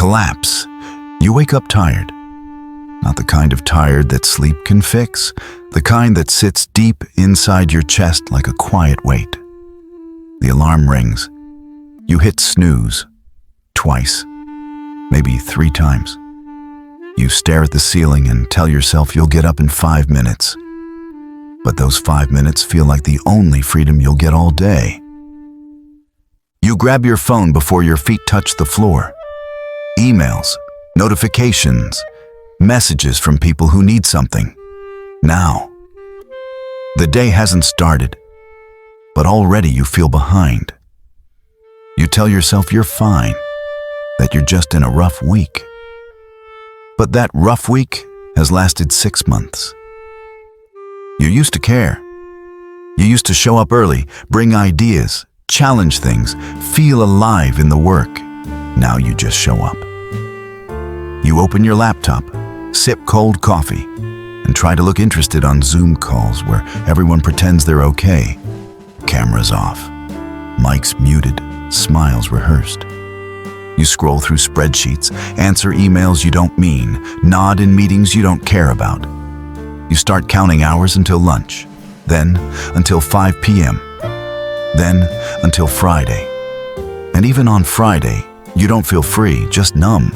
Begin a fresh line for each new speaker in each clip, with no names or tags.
collapse. You wake up tired. Not the kind of tired that sleep can fix, the kind that sits deep inside your chest like a quiet weight. The alarm rings. You hit snooze. Twice. Maybe 3 times. You stare at the ceiling and tell yourself you'll get up in 5 minutes. But those 5 minutes feel like the only freedom you'll get all day. You grab your phone before your feet touch the floor. Emails, notifications, messages from people who need something. Now. The day hasn't started, but already you feel behind. You tell yourself you're fine, that you're just in a rough week. But that rough week has lasted 6 months. You used to care. You used to show up early, bring ideas, challenge things, feel alive in the work. Now you just show up. You open your laptop, sip cold coffee, and try to look interested on Zoom calls where everyone pretends they're okay. Cameras off, mics muted, smiles rehearsed. You scroll through spreadsheets, answer emails you don't mean, nod in meetings you don't care about. You start counting hours until lunch, then until 5 p.m., then until Friday. And even on Friday, you don't feel free, just numb.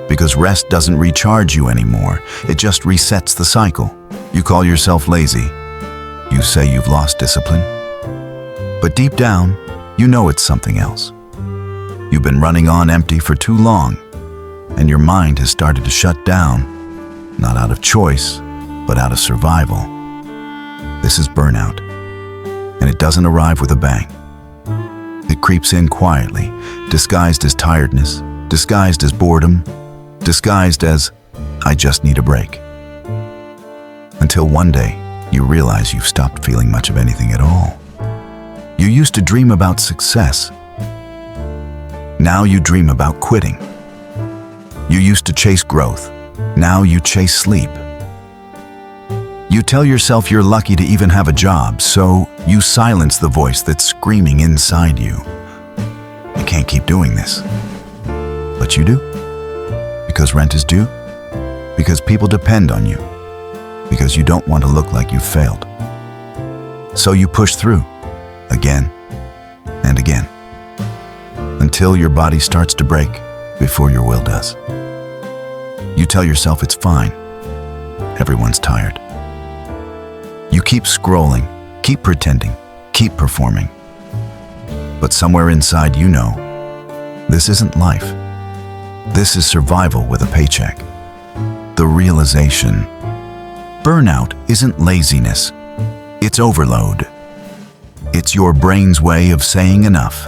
Because rest doesn't recharge you anymore, it just resets the cycle. You call yourself lazy. You say you've lost discipline. But deep down, you know it's something else. You've been running on empty for too long, and your mind has started to shut down, not out of choice, but out of survival. This is burnout, and it doesn't arrive with a bang. It creeps in quietly, disguised as tiredness, disguised as boredom, disguised as, I just need a break. Until one day, you realize you've stopped feeling much of anything at all. You used to dream about success. Now you dream about quitting. You used to chase growth. Now you chase sleep. You tell yourself you're lucky to even have a job, so you silence the voice that's screaming inside you. You can't keep doing this. But you do. Because rent is due. Because people depend on you. Because you don't want to look like you've failed. So you push through, again and again, until your body starts to break before your will does. You tell yourself it's fine. Everyone's tired. You keep scrolling, keep pretending, keep performing. But somewhere inside you know, this isn't life. This is survival with a paycheck. The realization, burnout isn't laziness, it's overload. It's your brain's way of saying enough.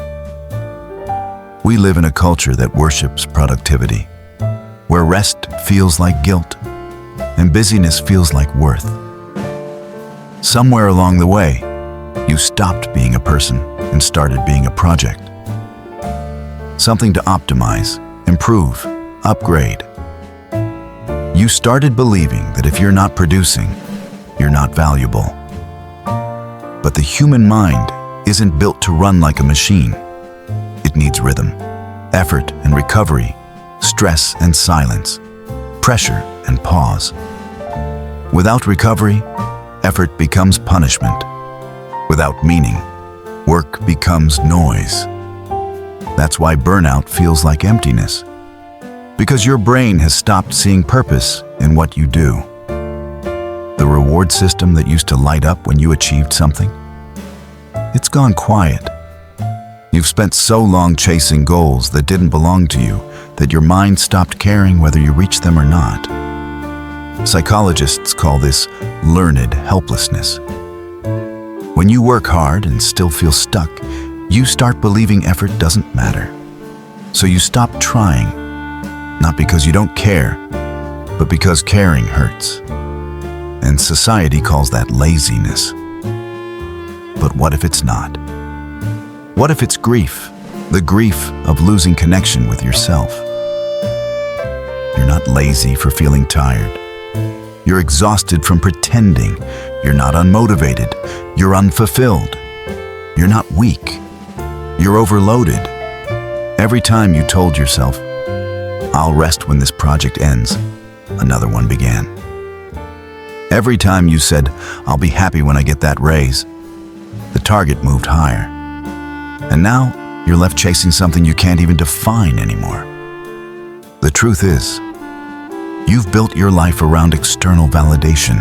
We live in a culture that worships productivity, where rest feels like guilt and busyness feels like worth. Somewhere along the way, you stopped being a person and started being a project. Something to optimize, improve, upgrade. You started believing that if you're not producing, you're not valuable. But the human mind isn't built to run like a machine. It needs rhythm, effort and recovery, stress and silence, pressure and pause. Without recovery, effort becomes punishment. Without meaning, work becomes noise. That's why burnout feels like emptiness. Because your brain has stopped seeing purpose in what you do. The reward system that used to light up when you achieved something, it's gone quiet. You've spent so long chasing goals that didn't belong to you that your mind stopped caring whether you reached them or not. Psychologists call this learned helplessness. When you work hard and still feel stuck, you start believing effort doesn't matter. So you stop trying, not because you don't care, but because caring hurts. And society calls that laziness. But what if it's not? What if it's grief? The grief of losing connection with yourself. You're not lazy for feeling tired. You're exhausted from pretending. You're not unmotivated. You're unfulfilled. You're not weak. You're overloaded. Every time you told yourself, I'll rest when this project ends, another one began. Every time you said, I'll be happy when I get that raise, the target moved higher. And now you're left chasing something you can't even define anymore. The truth is, you've built your life around external validation.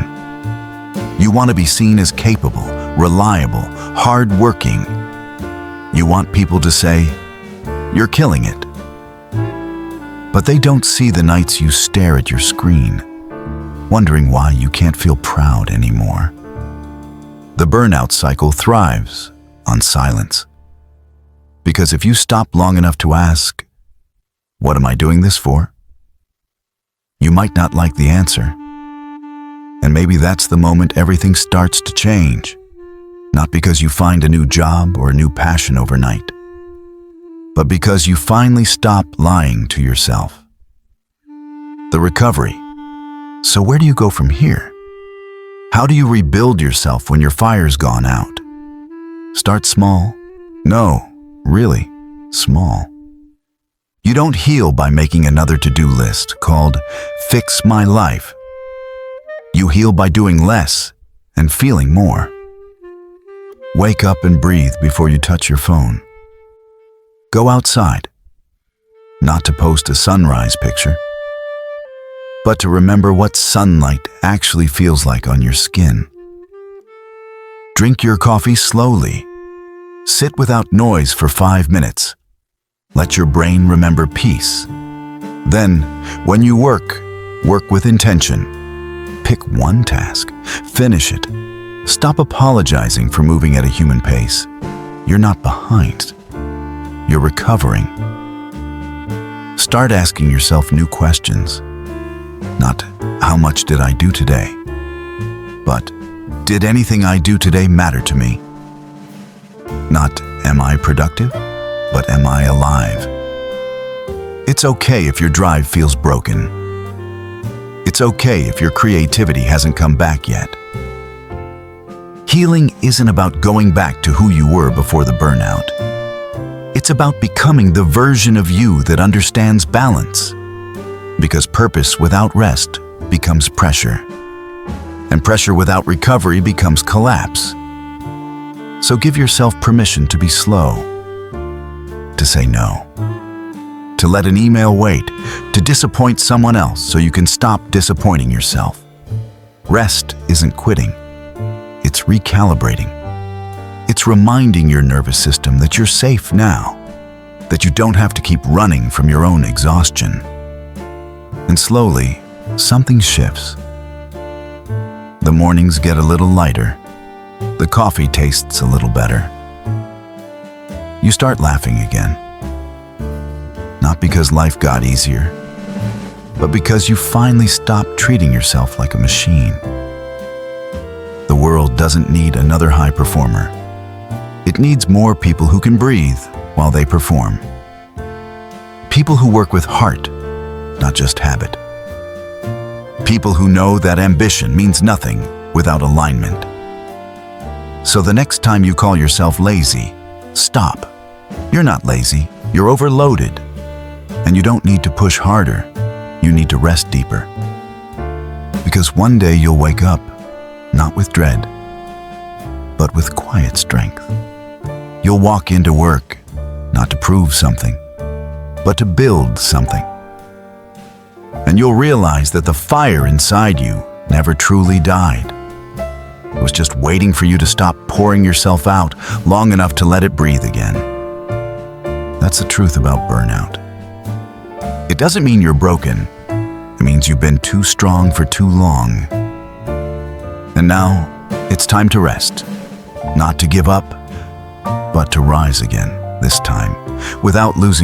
You want to be seen as capable, reliable, hardworking. You want people to say, you're killing it. But they don't see the nights you stare at your screen, wondering why you can't feel proud anymore. The burnout cycle thrives on silence. Because if you stop long enough to ask, what am I doing this for? You might not like the answer. And maybe that's the moment everything starts to change. Not because you find a new job or a new passion overnight, but because you finally stop lying to yourself. The recovery. So where do you go from here? How do you rebuild yourself when your fire's gone out? Start small. No, really, small. You don't heal by making another to-do list called Fix My Life. You heal by doing less and feeling more. Wake up and breathe before you touch your phone. Go outside, not to post a sunrise picture, but to remember what sunlight actually feels like on your skin. Drink your coffee slowly. Sit without noise for 5 minutes. Let your brain remember peace. Then, when you work with intention. Pick one task, finish it. Stop apologizing for moving at a human pace. You're not behind. You're recovering. Start asking yourself new questions. Not, how much did I do today? But, did anything I do today matter to me? Not, am I productive? But am I alive? It's okay if your drive feels broken. It's okay if your creativity hasn't come back yet. Healing isn't about going back to who you were before the burnout. It's about becoming the version of you that understands balance. Because purpose without rest becomes pressure. And pressure without recovery becomes collapse. So give yourself permission to be slow. To say no. To let an email wait. To disappoint someone else so you can stop disappointing yourself. Rest isn't quitting. It's recalibrating. It's reminding your nervous system that you're safe now, that you don't have to keep running from your own exhaustion. And slowly, something shifts. The mornings get a little lighter. The coffee tastes a little better. You start laughing again. Not because life got easier, but because you finally stopped treating yourself like a machine. The world doesn't need another high performer. It needs more people who can breathe while they perform. People who work with heart, not just habit. People who know that ambition means nothing without alignment. So the next time you call yourself lazy, stop. You're not lazy, you're overloaded. And you don't need to push harder, you need to rest deeper. Because one day you'll wake up, not with dread, but with quiet strength. You'll walk into work, not to prove something, but to build something. And you'll realize that the fire inside you never truly died. It was just waiting for you to stop pouring yourself out long enough to let it breathe again. That's the truth about burnout. It doesn't mean you're broken. It means you've been too strong for too long. And now, it's time to rest. Not to give up, but to rise again, this time, without losing